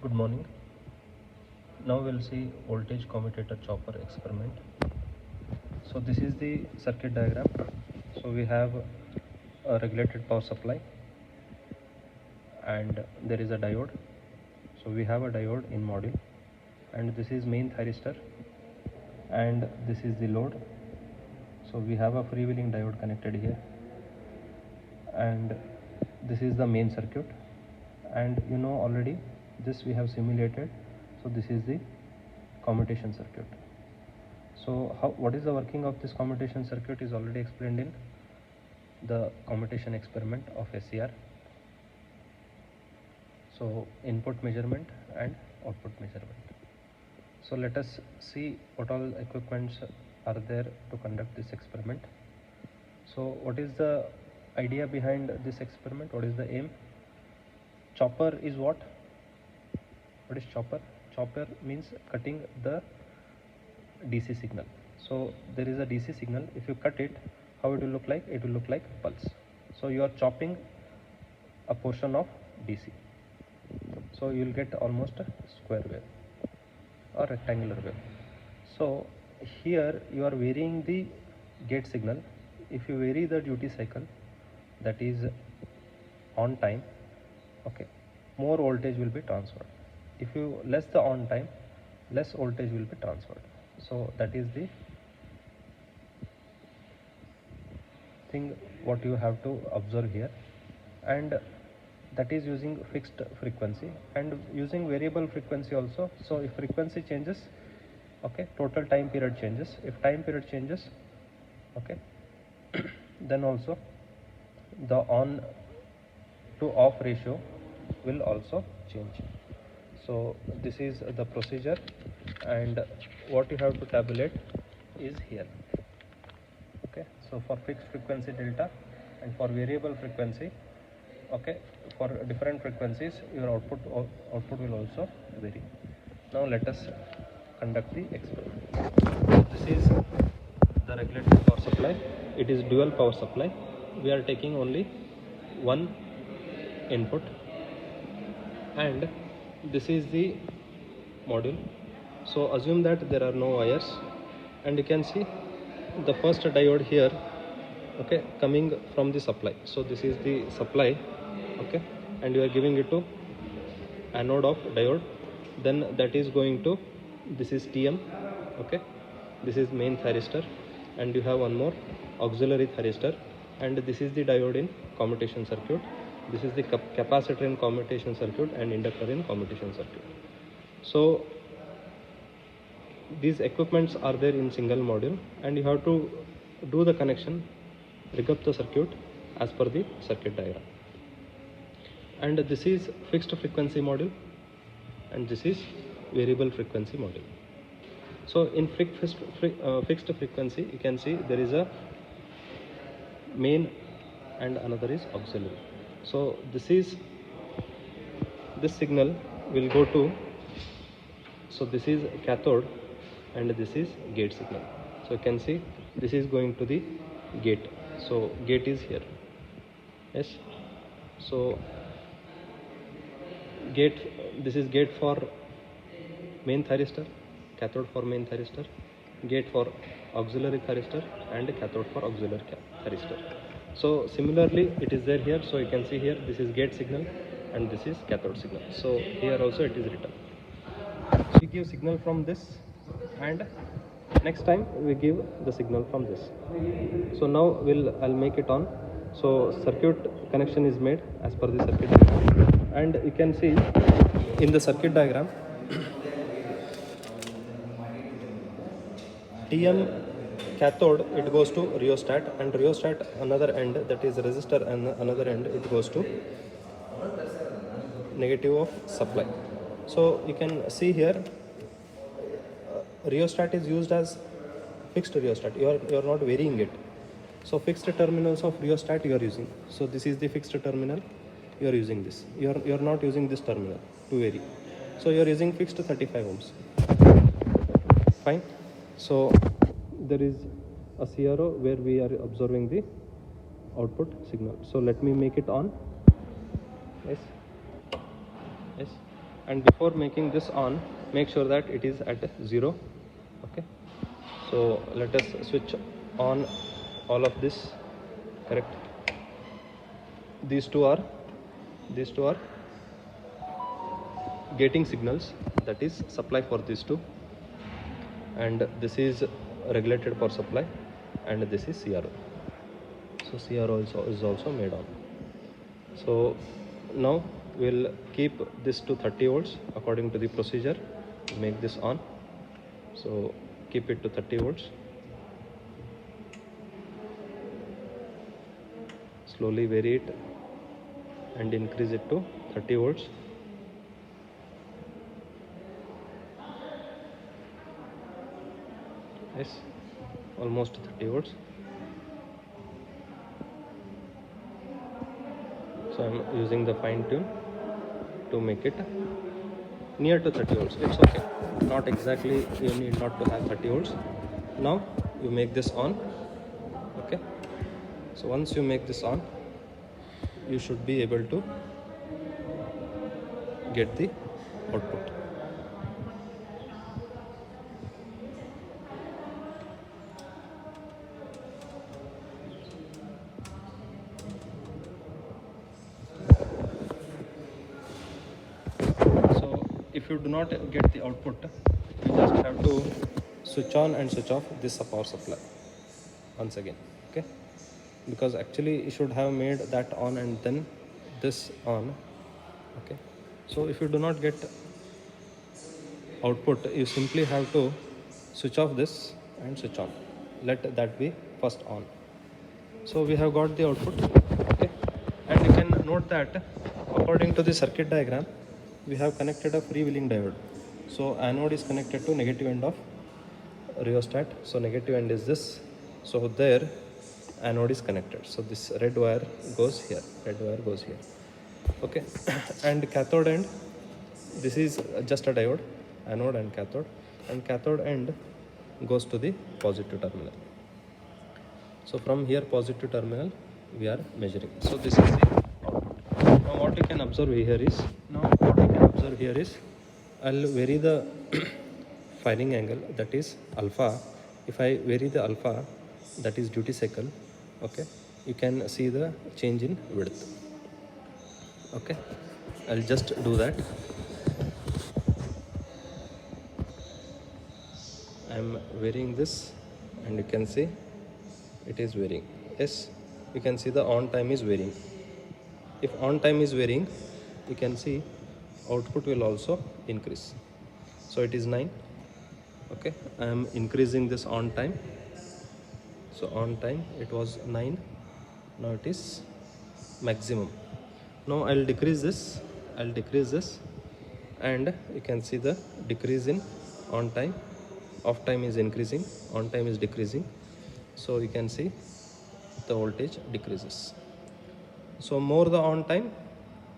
Good morning. Now we'll see voltage commutator chopper experiment. So this is the circuit diagram. So we have a regulated power supply and there is a diode. So we have a diode in module and this is main thyristor and this is the load. So we have a freewheeling diode connected here and this is the main circuit, and you know already this we have simulated. So this is the commutation circuit. So what is the working of this commutation circuit is already explained in the commutation experiment of SCR. So input measurement and output measurement. So let us see what all equipments are there to conduct this experiment. So what is the idea behind this experiment? What is the aim? Chopper is what? What is chopper? Chopper means cutting the DC signal. So there is a DC signal. If you cut it, how it will look like? It will look like pulse. So you are chopping a portion of DC. So you will get almost a square wave or rectangular wave. So here you are varying the gate signal. If you vary the duty cycle, that is on time, okay, more voltage will be transferred. If you less the on time, less voltage will be transferred. So that is the thing what you have to observe here, and that is using fixed frequency and using variable frequency also. So if frequency changes, okay, total time period changes. If time period changes, okay, then also the on to off ratio will also change. So this is the procedure, and what you have to tabulate is here. Okay, so for fixed frequency delta and for variable frequency, okay, for different frequencies your output will also vary. Now let us conduct the experiment. This is the regulated power supply. It is dual power supply. We are taking only one input, and this is the module. So assume that there are no wires, and you can see the first diode here, okay, coming from the supply. So this is the supply, okay, and you are giving it to anode of diode. Then that is going to, this is TM, okay, this is main thyristor, and you have one more auxiliary thyristor, and this is the diode in commutation circuit. This is the capacitor in commutation circuit and inductor in commutation circuit. So these equipments are there in single module, and you have to do the connection, rig up the circuit as per the circuit diagram. And this is fixed frequency module and this is variable frequency module. So in fixed frequency, you can see there is a main and another is auxiliary. So this signal will go to, so this is cathode and this is gate signal. So you can see this is going to the gate. So gate is here. Yes. So gate, this is gate for main thyristor, cathode for main thyristor, gate for auxiliary thyristor, and cathode for auxiliary thyristor. So similarly it is there here. So you can see here this is gate signal and this is cathode signal. So here also it is written. So we give signal from this, and next time we give the signal from this. So now I'll make it on. So circuit connection is made as per the circuit diagram, and you can see in the circuit diagram TM cathode, it goes to rheostat, and rheostat another end, that is resistor, and another end it goes to negative of supply. So you can see here rheostat is used as fixed rheostat. You are not varying it. So fixed terminals of rheostat you are using. So this is the fixed terminal, you are using this. You are not using this terminal to vary. So you are using fixed 35 ohms. Fine. So there is a CRO where we are observing the output signal. So let me make it on. Yes. Yes. and before making this on, make sure that it is at 0. Okay, so let us switch on all of this. Correct, these two are gating signals, that is supply for these two, and this is regulated for supply, and this is CRO. So CRO is also made on. So now we'll keep this to 30 volts according to the procedure. Make this on, so keep it to 30 volts. Slowly vary it and increase it to 30 volts. Yes, almost 30 volts. So I'm using the fine tune to make it near to 30 volts. It's okay, not exactly, you need not to have 30 volts. Now you make this on. Okay, so once you make this on, you should be able to get the output. So if you do not get the output, you just have to switch on and switch off this power supply once again. Okay, because actually you should have made that on and then this on. Okay, so if you do not get output, you simply have to switch off this and switch on. Let that be first on. So we have got the output. Okay, and you can note that according to the circuit diagram, we have connected a freewheeling diode. So anode is connected to negative end of rheostat. So negative end is this. So there anode is connected. So this red wire goes here. Okay, and cathode end, this is just a diode, anode and cathode end goes to the positive terminal. So from here positive terminal we are measuring. So this is the output. Now what you can observe here is, I'll vary the firing angle, that is alpha. If I vary the alpha, that is duty cycle, okay, you can see the change in width. Okay, I'll just do that. I'm varying this and you can see it is varying. Yes, you can see the on time is varying. If on time is varying, you can see output will also increase. So it is 9. Okay, I am increasing this on time. So on time it was 9, now it is maximum. Now I'll decrease this and you can see the decrease in on time. Off time is increasing, on time is decreasing. So you can see the voltage decreases. So more the on time,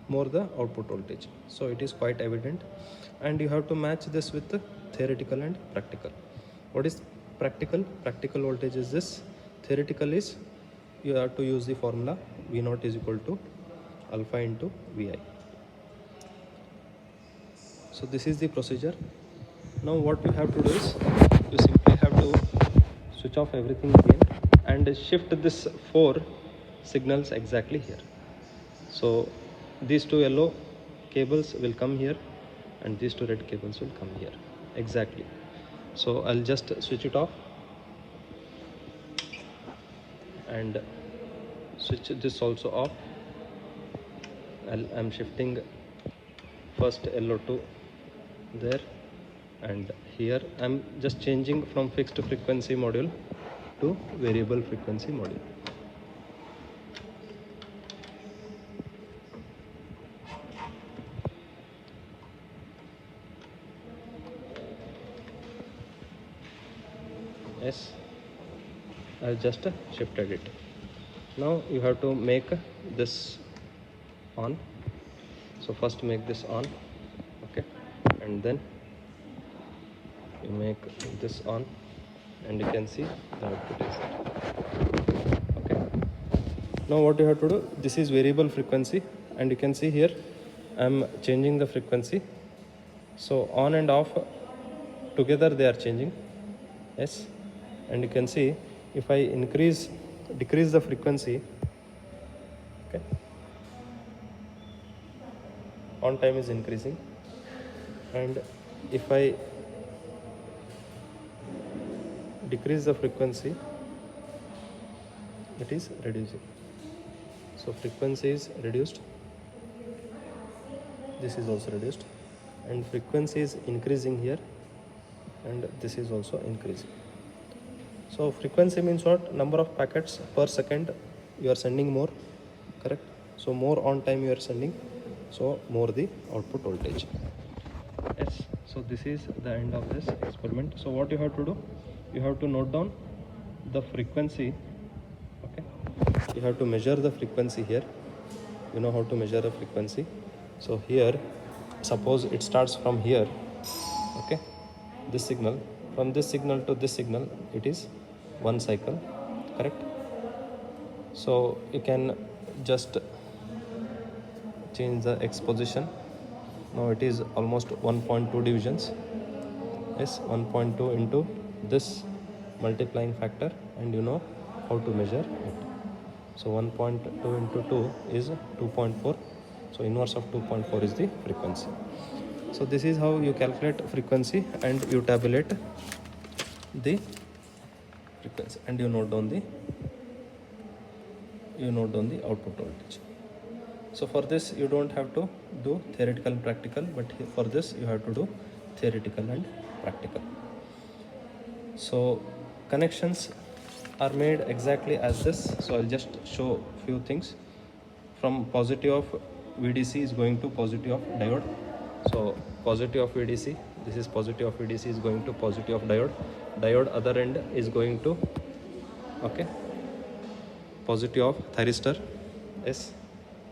more the output voltage. So it is quite evident, and you have to match this with the theoretical and practical. What is practical? Practical voltage is this. Theoretical is you have to use the formula V0 is equal to alpha into Vi. So this is the procedure. Now what you have to do is, you simply have to switch off everything again and shift this 4 signals exactly here. So these 2 yellow cables will come here and these 2 red cables will come here exactly. So I'll just switch it off and switch this also off. I'm shifting first yellow to there, and here I'm just changing from fixed frequency module to variable frequency module. Yes, I just shifted it. Now you have to make this on. So first make this on, okay, and then you make this on, and you can see the output is there. Okay, now what you have to do, this is variable frequency, and you can see here I'm changing the frequency So on and off together they are changing. Yes, and you can see if I decrease the frequency, okay, on time is increasing, and if I decrease the frequency, it is reducing. So frequency is reduced, this is also reduced, and frequency is increasing here, and this is also increasing. So frequency means what? Number of packets per second you are sending more, correct? So more on time you are sending, so more the output voltage. Yes, so this is the end of this experiment. So what you have to do, you have to note down the frequency, okay? You have to measure the frequency here. You know how to measure the frequency. So here, suppose it starts from here, okay, this signal, from this signal to this signal, it is one cycle, correct? So you can just change the X position. Now it is almost 1.2 divisions. Yes, 1.2 into this multiplying factor, and you know how to measure it. So 1.2 into 2 is 2.4. So inverse of 2.4 is the frequency. So this is how you calculate frequency, and you tabulate the frequency, and you note down the output voltage. So for this you don't have to do theoretical and practical, but for this you have to do theoretical and practical. So connections are made exactly as this. So I'll just show few things. From positive of VDC is going to positive of diode. So positive of VDC, this is positive of VDC is going to positive of diode. Diode other end is going to, okay, positive of thyristor. Yes,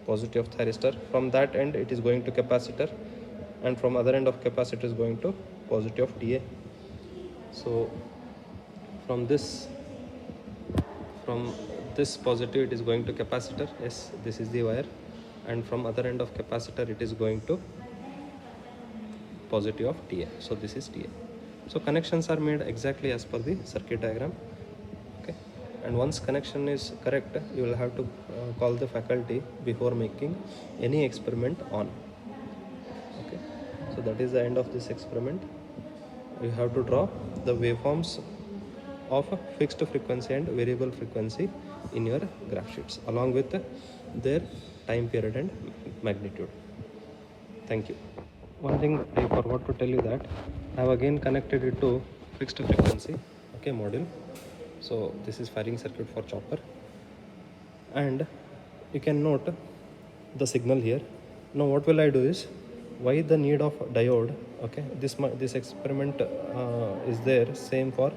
positive of thyristor. From that end it is going to capacitor, and from other end of capacitor is going to positive of TA. So from this positive it is going to capacitor. Yes, this is the wire, and from other end of capacitor it is going to positive of TA. So this is TA. So connections are made exactly as per the circuit diagram, okay? And once connection is correct, you will have to call the faculty before making any experiment on, okay? So that is the end of this experiment. You have to draw the waveforms of a fixed frequency and variable frequency in your graph sheets along with their time period and magnitude. Thank you. One thing I forgot to tell you, that I have again connected it to fixed frequency, okay, module. So this is firing circuit for chopper, and you can note the signal here. Now what will I do is, why the need of diode, okay? This experiment is there same for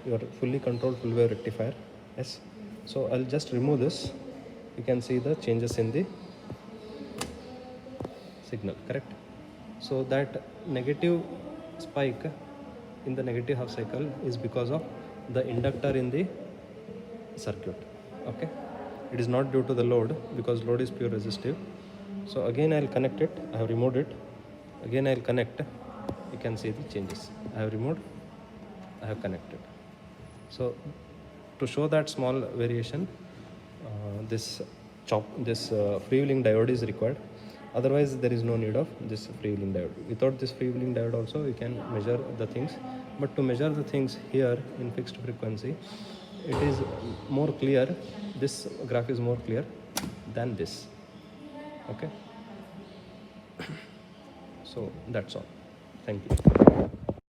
your fully controlled full wave rectifier. Yes, so I'll just remove this. You can see the changes in the signal, correct? So that negative spike in the negative half cycle is because of the inductor in the circuit, okay? It is not due to the load, because load is pure resistive. So again I'll connect it. I have removed it. Again I'll connect. You can see the changes. I have removed, I have connected. So to show that small variation, this freewheeling diode is required. Otherwise there is no need of this freewheeling diode. Without this freewheeling diode also you can measure the things, but to measure the things here in fixed frequency, it is more clear. This graph is more clear than this, okay? So that's all. Thank you.